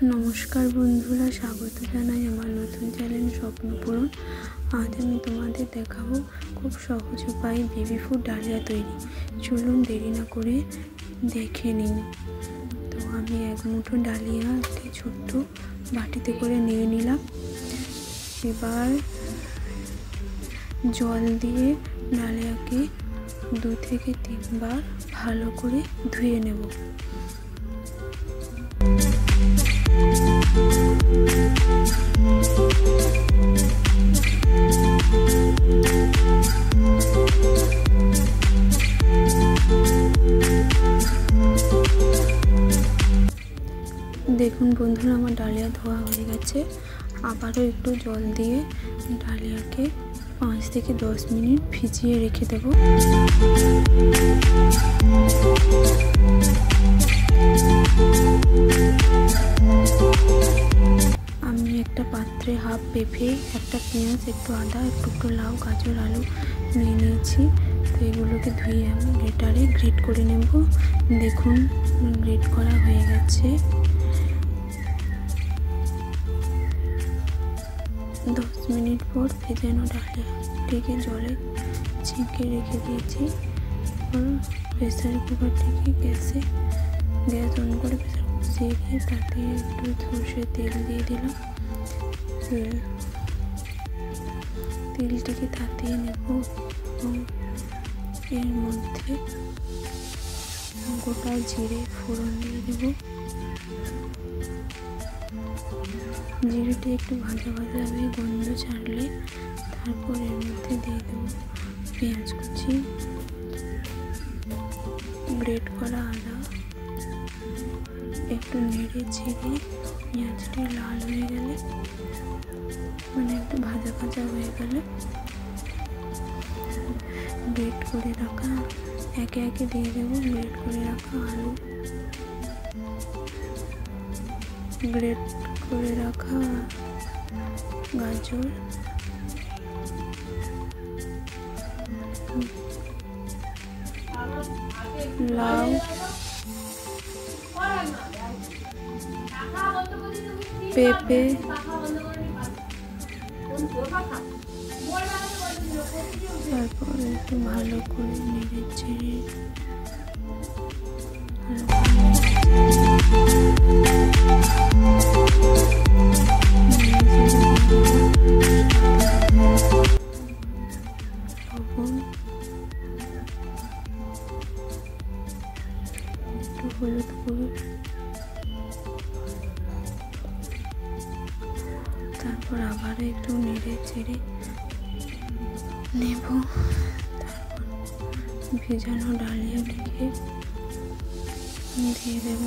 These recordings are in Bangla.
নমস্কার বন্ধুরা, স্বাগত জানাই আমার নতুন চ্যানেল স্বপ্নপূরণ। আজ আমি তোমাদের দেখাবো খুব সহজ উপায়ে বেবি ফুড ডালিয়া তৈরি। চলুন দেরি না করে দেখে নিন। তো আমি এক মুঠো ডালিয়া একটি ছোট্ট বাটিতে করে নিয়ে নিলাম। এবার জল দিয়ে ডালিয়াকে 2 থেকে 3 বার ভালো করে ধুয়ে নেব। দেখুন বন্ধুরা, আমার ডালিয়া ধোয়া হয়ে গেছে। আবারও একটু জল দিয়ে ডালিয়াকে 5 থেকে 10 মিনিট ভিজিয়ে রেখে দেব। আমি একটা পাত্রে হাফ পেঁপে, একটা পেঁয়াজ, একটু আদা, একটু লাউ, গাজর, আলু নিয়ে নিয়েছি। তো এগুলোকে ধুয়ে আমি গ্রেটারে গ্রেট করে নেব। দেখুন গ্রেট করা হয়ে গেছে। 10 মিনিট পর ভেজানো ডালিয়াটিকে জলে ছেঁকে রেখে দিয়েছি। প্রেসার কুকারটিকে গ্যাস অন করে প্রেসার বসিয়ে দিয়ে তাতে একটু সরষের তেল দিয়ে দিলাম। তেলটিকে তাতিয়ে নেব এবং এর মধ্যে গোটা জিরে ফোড়ন দিয়ে দেব। জিরেটি একটু ভাজা ভাজা হয়ে গন্ধ ছাড়লে তারপর এর মধ্যে দিয়ে দেব পেঁয়াজ কুচি, গ্রেট করা আদা। একটু নেড়ে ছেড়ে পেঁয়াজটি লাল হয়ে গেলে, মানে একটু ভাজা ভাজা হয়ে গেলে গ্রেট করে রাখা একে একে দিয়ে দেবো গ্রেট করে রাখা আলু, গ্রেট করে রাখা গাজর, লাউ, পেঁপে, তারপর একটু ভালো করে নেড়ে ছেড়ে একটু হলুদ গুঁড়ো, তারপর আবার একটু নেড়ে ছেড়ে নেব। তারপর ভেজানো ডালিয়াটিকে দিয়ে দেব।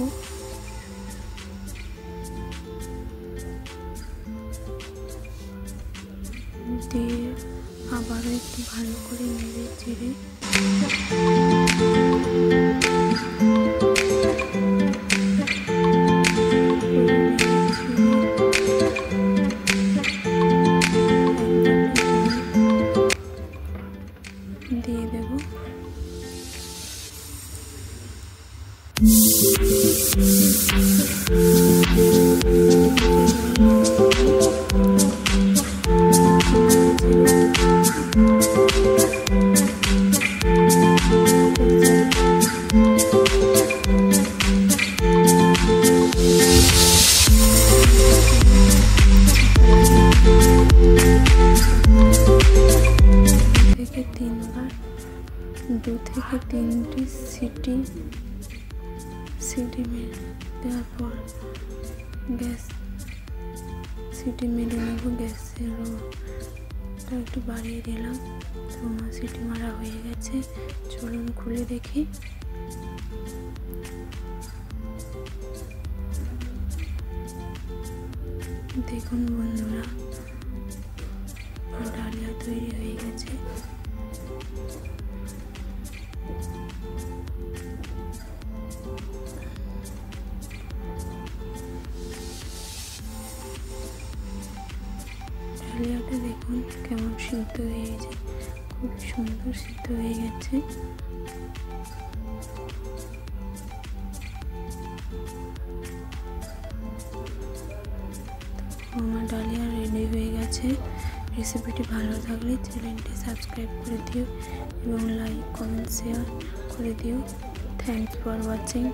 দিয়ে আবারও একটু ভালো করে নেড়ে চেড়ে দিয়ে দেব। দু থেকে 3টি সিটি দেওয়ার পর সিটি মেরে নেব। গ্যাসেরও একটু বাড়িয়ে দিলাম। তো আমার সিটি মারা হয়ে গেছে। চলুন খুলে দেখি। দেখুন বন্ধুরা, ডালিয়া তৈরি হয়ে গেছে। ডালিয়াটা দেখুন কেমন সিদ্ধ হয়ে গেছে, খুব সুন্দর সিদ্ধ হয়ে গেছে। আমার ডালিয়া রেডি হয়ে গেছে। রেসিপিটি ভালো থাকলে চ্যানেলটি সাবস্ক্রাইব করে দিও এবং লাইক কমেন্ট শেয়ার করে দিও। Thanks for watching.